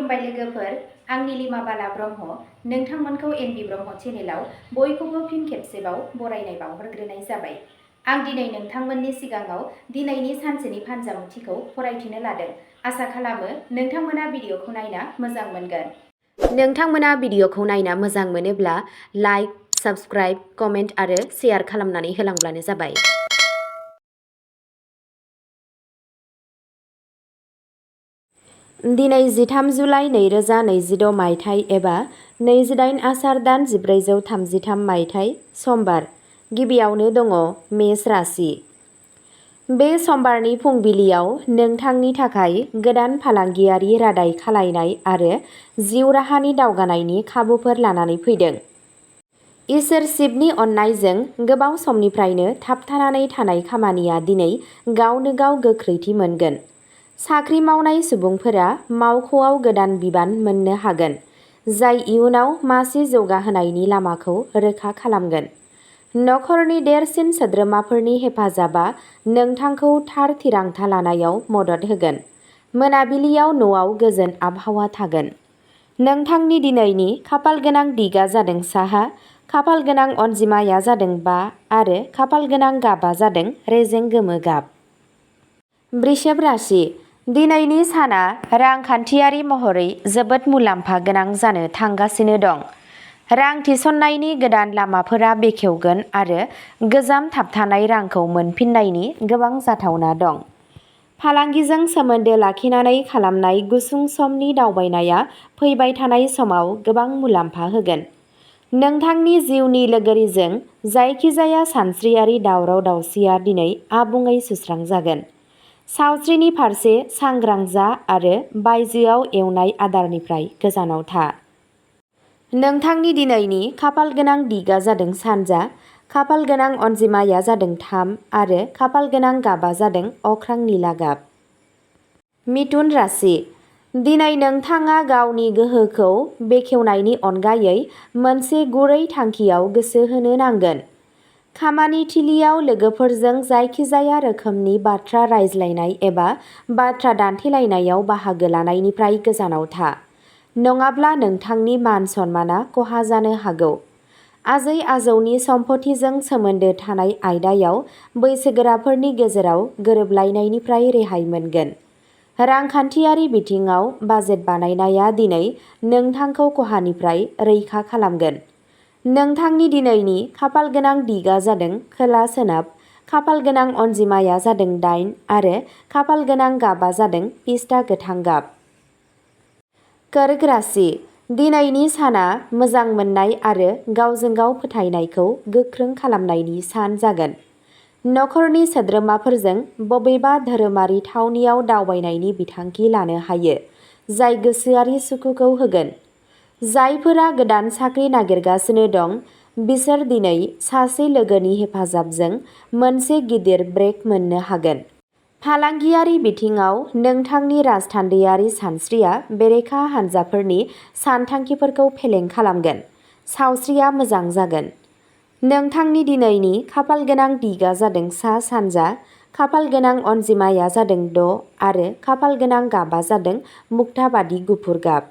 खुलुमबाय लोगोफोर, आं नीलिमा बाला ब्रह्म नोंथांमोनखौ एनबि ब्रह्म चेनेलाव बयखौबो फिन खेबसेबाव बरायनाय बावहरग्रोनाय जाबाय। आं दिनै नोंथांमोननि सिगाङाव दिनैनि सानसेनि फानजामुथिखौ फरायथिनो लादों। आसा खालामो नोंथांमोना भिडिअखौ नायना मोजां मोनगोन। नोंथांमोना भिडिअखौ नायना मोजां मोनोब्ला लाइक, साबस्क्राइब, कमेन्ट आरो शेयार खालामनानै होलांब्लानो जाबाय। दिनै 13 जुलाइ 2026 मायथाइ एबा 28 आसार दान 1433 मायथाइ समबार। गिबियावनो दङ मेष राशि। बे समबारनि फुंबिलियाव नोंथांनि थाखाय गोदान फालांगियारि रादाय खालायनाय आरो जिउ राहानि दावगानायनि खाबुफोर लानानै फैदों। इसोर शिबनि अननायजों गोबाव समनिफ्रायनो थाबथानानै थानाय खामानिया दिनै गावनो गाव गोख्रैथि मोनगोन। साख्रि मावनाय सुबुंफोरा मावख'आव गोदान बिबान मोननो हागोन, जाय इयुनाव मासि जौगाहोनायनि लामाखौ रोखा खालामगोन। नखरनि देरसिन सोद्रोमाफोरनि हेफाजाबा नोंथांखौ थार थिरांथा लानायाव मदद होगोन। मोनाबिलियाव न'आव गोजोन आबहावा थागोन। नोंथांनि दिनैनि खाफालगोनां दिगा जादों साहा, खाफालगोनां अनजिमाया जादों 5 आरो खाफालगोनां गाबा जादों रेजें गोमो गाब। वृषभ राशि। दिनैनि साना रांखान्थियारि महरै जोबोद मुलाम्फा गोनां जानो थांगासिनो दं। रां थिसननायनि गोदान लामाफोरा बेखेवगोन आरो गोजाम थाबथानाय रांखौ मोनफिननायनि गोबां जाथावना दं। फालांगिजों सोमोन्दो लाखिनानै खालामनाय गुसुं समनि दावबायनाया फैबाय थानाय समाव गोबां मुलाम्फा होगोन। नोंथांनि जिउनि लोगोरिजों जायखिजाया सानस्रियारि दावराव-दावसिया दिनै आबुङै सुस्रांजागोन। सावस्रिनि फारसे सांग्रां जा आरो बायजोआव एवनाय आदारनिफ्राय गोजानाव था। नोंथांनि दिनैनि खाफालगोनां दिगा जादों सानजा, खाफालगोनां अनजिमाया जादों 3 आरो खाफालगोनां गाबा जादों अख्रां निला गाब। मिथुन राशि। दिनै नोंथाङा गावनि गोहोखौ बेखेवनायनि अनगायै मोनसे गुरै थांखियाव गोसो होनो नांगोन। खामानि थिलियाव लोगोफोरजों जायखिजाया रोखोमनि बाथ्रा रायज्लायनाय एबा बाथ्रा दान्थेलायनायाव बाहागो लानायनिफ्राय गोजानाव था, नङाब्ला नोंथांनि मान-सन्माना खहा जानो हागौ। आजै-आजौनि सम्फथिजों सोमोन्दो थानाय आयदायाव बैसोगोराफोरनि गेजेराव गोरोबलायनायनिफ्राय रेहाय मोनगोन। रांखान्थियारि बिथिङाव बाजेट बानायनाया दिनै नोंथांखौ खहानिफ्राय रैखा खालामगोन। नोंथांनि दिनैनि खाफालगोनां दिगा जादों खोला-सोनाब, खाफालगोनां अनजिमाया जादों 8 आरो खाफालगोनां गाबा जादों पिस्ता गोथां गाब। कर्क राशि। दिनैनि साना मोजां मोननाय आरो गावजों गाव फोथायनायखौ गोख्रों खालामनायनि सान जागोन। नखरनि सोद्रोमाफोरजों बबेबा धोरोमारि थावनियाव दावबायनायनि बिथांखि लानो हायो, जाय गोसोआरि सुखुखौ होगोन। जायफोरा गोदान साख्रि नागिरगासिनो दं, बिसोर दिनै सासे लोगोनि हेफाजाबजों मोनसे गिदिर ब्रेक मोननो हागोन। फालांगियारि बिथिङाव नोंथांनि राजथान्दैयारि सानस्रिया बेरेखा हानजाफोरनि सानथांखिफोरखौ फेलें खालामगोन। सावस्रिया मोजां जागोन। नोंथांनि दिनैनि खाफालगोनां दिगा जादों सा-सानजा, खाफालगोनां अनजिमाया जादों 6 आरो खाफालगोनां गाबा जादों मुक्ताबादी गुफुर गाब।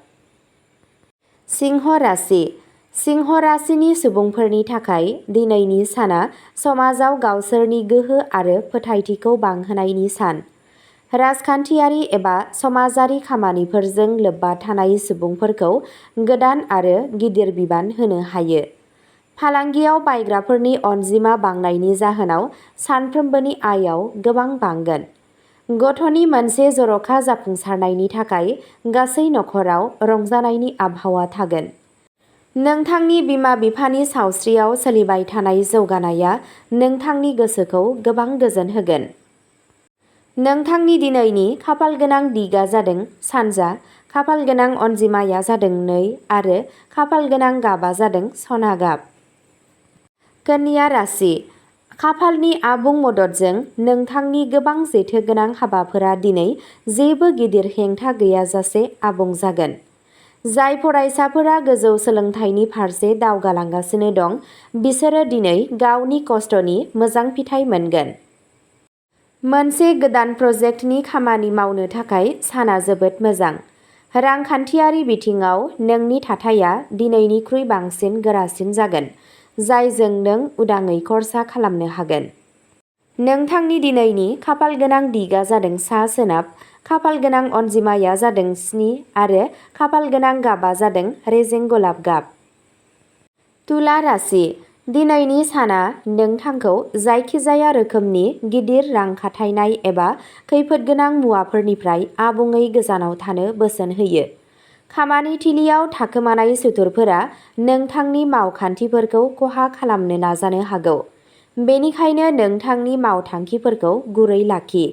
सिंह राशि। सिंह राशिनि सुबुंफोरनि थाखाय दिनैनि साना समाजाव गावसोरनि गोहो आरो फोथायथिखौ बांहोनायनि सान। राजखान्थियारि एबा समाजारि खामानिफोरजों लोब्बा थानाय सुबुंफोरखौ गोदान आरो गिदिर बिबान होनो हायो। फालांगियाव बायग्राफोरनि अनजिमा बांनायनि जाहोनाव सानफ्रोमबोनि आयाव गोबां बांगोन। गथ'नि मोनसे जर'खा जाफुंसारनायनि थाखाय गासै नखराव रंजानायनि आबहावा थागोन। नोंथांनि बिमा-बिफानि सावस्रियाव सोलिबाय थानाय जौगानाया नोंथांनि गोसोखौ गोबां गोजोन होगोन। नोंथांनि दिनैनि खाफालगोनां दिगा जादों सानजा, खाफालगोनां अनजिमाया जादों 2 आरो खाफालगोनां गाबा जादों सना गाब। कन्या राशि। खाफालनि आबुं मददजों नोंथांनि गोबां जेथोगोनां हाबाफोरा दिनै जेबो गिदिर हेंथा गैयाजासे आबुं जागोन। जाय फरायसाफोरा गोजौ सोलोंथाइनि फारसे दावगालांगासिनो दं, बिसोरो दिनै गावनि खस्थ'नि मोजां फिथाइ मोनगोन। मोनसे गोदान प्रजेक्टनि खामानि मावनो थाखाय साना जोबोद मोजां। रांखान्थियारि बिथिङाव नोंनि थाथाया दिनैनिख्रुइ बांसिन गोरासिन जागोन, जायजों नों उदाङै खर्सा खालामनो हागोन। नोंथांनि दिनैनि खाफालगोनां दिगा जादों सा-सोनाब, खाफालगोनां अनजिमाया जादों 7 आरो खाफालगोनां गाबा जादों रेजें गलाब गाब। तुला राशि, दिनैनि साना नोंथांखौ जायखिजाया रोखोमनि गिदिर रां खाथायनाय एबा खैफोदगोनां मुवाफोरनिफ्राय आबुङै गोजानाव थानो बोसोन होयो। खामानि थिलियाव थाखोमानाय सुथुरफोरा नोंथांनि मावखान्थिफोरखौ खहा खालामनो नाजानो हागौ, बेनिखायनो नोंथांनि मावथांखिफोरखौ गुरै लाखि।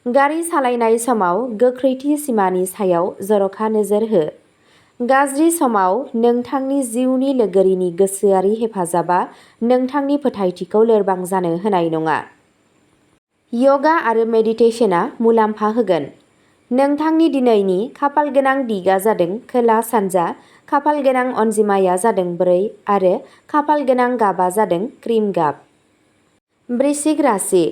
गारि सालायनाय समाव गोख्रैथि सिमानि सायाव जर'खा नोजोर हो। गाज्रि समाव नोंथांनि जिउनि लोगोरिनि गोसोआरि हेफाजाबा नोंथांनि फोथायथिखौ लोरबां जानो होनाय नङा। यगा आरो मेडिटेशनआ मुलाम्फा होगोन। नोंथांनि दिनैनि खाफालगोनां दिगा जादों खोला-सानजा, खाफालगोनां अनजिमाया जादों 4 आरो खाफालगोनां गाबा जादों क्रिम गाब। वृश्चिक राशि,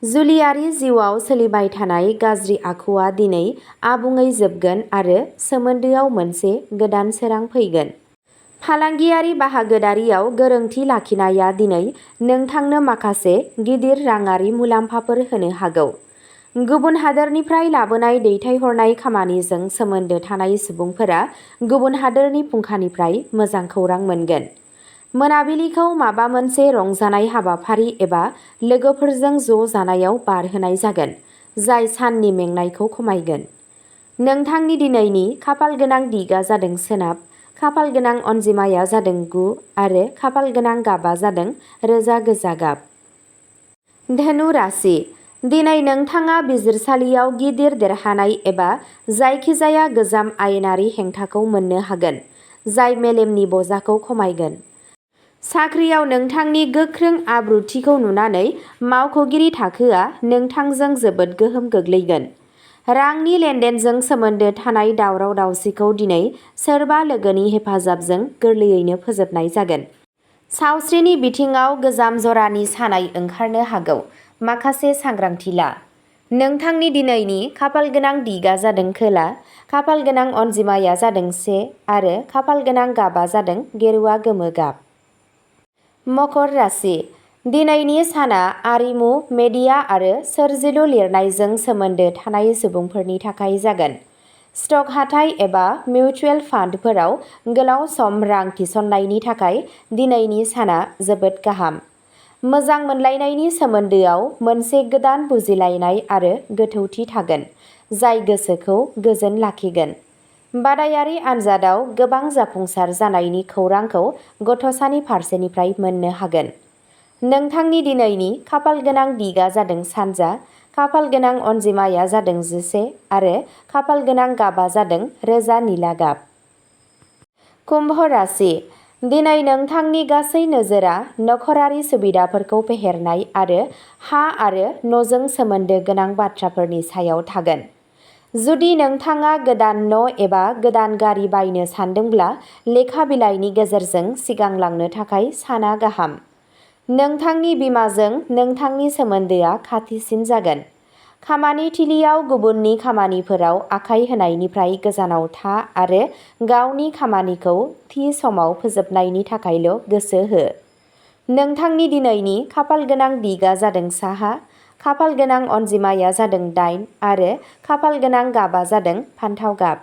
जुलियारि जिउआव सोलिबाय थानाय गाज्रि आखुआ दिनै आबुङै जोबगोन आरो सोमोन्दोआव मोनसे गोदान सोरां फैगोन। फालांगियारि बाहागोदारियाव गोरोंथि लाखिनाया दिनै नोंथांनो माखासे गिदिर राङारि मुलाम्फाफोर होनो हागौ। गुबुन हादोरनिफ्राय लाबोनाय दैथायहरनाय खामानिजों सोमोन्दो थानाय सुबुंफोरा गुबुन हादोरनि फुंखानिफ्राय मोजां खौरां मोनगोन। मोनाबिलिखौ माबा मोनसे रंजानाय हाबाफारि एबा लोगोफोरजों ज' जानायाव बारहोनाय जागोन, जाय साननि मेंनायखौ खमायगोन। नोंथांनि दिनैनि खाफालगोनां दिगा जादों सोनाब, खाफालगोनां अनजिमाया जादों 9 आरो खाफालगोनां गाबा जादों रोजा गोजा गाब। धनु राशि, दिनै नोंथाङा बिजिरसालियाव गिदिर देरहानाय एबा जायखिजाया गोजाम आयेनारि हेंथाखौ मोननो हागोन, जाय मेलेमनि बजाखौ खमायगोन। साख्रियाव नोंथांनि गोख्रों आब्रुथिखौ नुनानै मावख'गिरि थाखोआ नोंथांजों जोबोद गोहोम गोग्लैगोन। रांनि लेनदेनजों सोमोन्दो थानाय दावराव-दावसिखौ दिनै सोरबा लोगोनि हेफाजाबजों गोरलैयैनो फोजोबनाय जागोन। सावस्रिनि बिथिङाव गोजाम जरानि सानाय ओंखारनो हागौ, माखासे सांग्रांथि ला। नोंथांनि दिनैनि खाफालगोनां दिगा जादों खोला, खाफालगोनां अनजिमाया जादों 1 आरो खाफालगोनां गाबा जादों गेरुआ गोमो गाब। मकर राशि, दिनैनि साना आरिमु, मेडिया आरो सोरजिलु लिरनायजों सोमोन्दो थानाय सुबुंफोरनि थाखाय जागोन। स्टक हाथाइ एबा मिउचुएल फान्डफोराव गोलाव सम रां थिसननायनि थाखाय दिनैनि साना जोबोद गाहाम। मोजां मोनलायनायनि सोमोन्दोआव मोनसे गोदान बुजिलायनाय आरो गोथौथि थागोन, जाय गोसोखौ गोजोन लाखिगोन। बादायारि आनजादाव गोबां जाफुंसार जानायनि खौरांखौ गथ'सानि फारसेनिफ्राय मोननो हागोन। नोंथांनि दिनैनि खाफालगोनां दिगा जादों सानजा, खाफालगोनां अनजिमाया जादों 11 आरो खाफालगोनां गाबा जादों रोजा निला गाब। कुम्भ राशि, दिनै नोंथांनि गासै नोजोरा नखरारि सुबिदाफोरखौ फेहेरनाय आरो हा आरो न'जों सोमोन्दो गोनां बाथ्राफोरनि सायाव थागोन। जुदि नोंथाङा गोदान न' एबा गोदान गारि बायनो सानदोंब्ला लेखा बिलाइनि गेजेरजों सिगांलांनो थाखाय साना गाहाम। नोंथांनि बिमाजों नोंथांनि सोमोन्दोआ खाथिसिन जागोन। खामानि थिलियाव गुबुननि खामानिफोराव आखाय होनायनिफ्राय गोजानाव था आरो गावनि खामानिखौ थि समाव फोजोबनायनि थाखायल' गोसो हो। नोंथांनि दिनैनि खाफालगोनां दिगा जादों साहा, खाफालगोनां अनजिमाया जादों 8 आरो खाफालगोनां गाबा जादों फान्थाव गाब।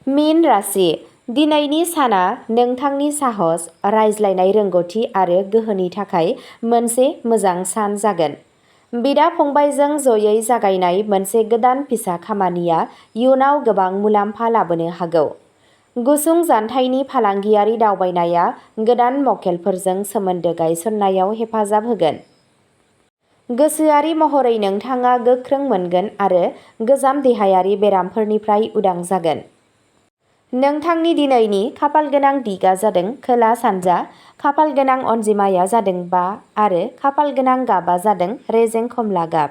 मीन राशि, दिनैनि साना नोंथांनि साहस, रायज्लायनाय रोंग'थि आरो गोहोनि थाखाय मोनसे मोजां सान जागोन। बिदा-फंबायजों ज'यै जागायनाय मोनसे गोदान फिसा खामानिया इयुनाव गोबां मुलाम्फा लाबोनो हागौ। गुसुं जानथायनि फालांगियारि दावबायनाया गोदान मक्केलफोरजों सोमोन्दो गायसननायाव हेफाजाब होगोन। गोसोआरि महरै नोंथाङा गोख्रों मोनगोन आरो गोजाम देहायारि बेरामफोरनिफ्राय उदां जागोन। नोंथांनि दिनैनि खाफालगोनां दिगा जादों खोला-सानजा, खाफालगोनां अनजिमाया जादों 5 आरो खाफालगोनां गाबा जादों रेजें खमला गाब।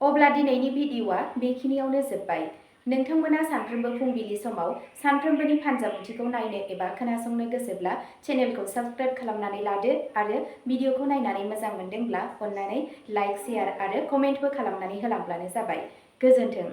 अब्ला दिनैनि भिडिअ'आ बेखिनियावनो जोबबाय। नोंथांमोना सानफ्रोमबो फुंबिलि समाव सानफ्रोमबोनि फानजामुथिखौ नायनो एबा खोनासंनो गोसोब्ला चेनेलखौ साबस्क्राइब खालामनानै लादो आरो भिडिअ'खौ नायनानै मोजां मोनदोंब्ला अन्नानै लाइक, शेयार आरो कमेन्टबो खालामनानै होलांब्लानो जाबाय। गोजोन्थों।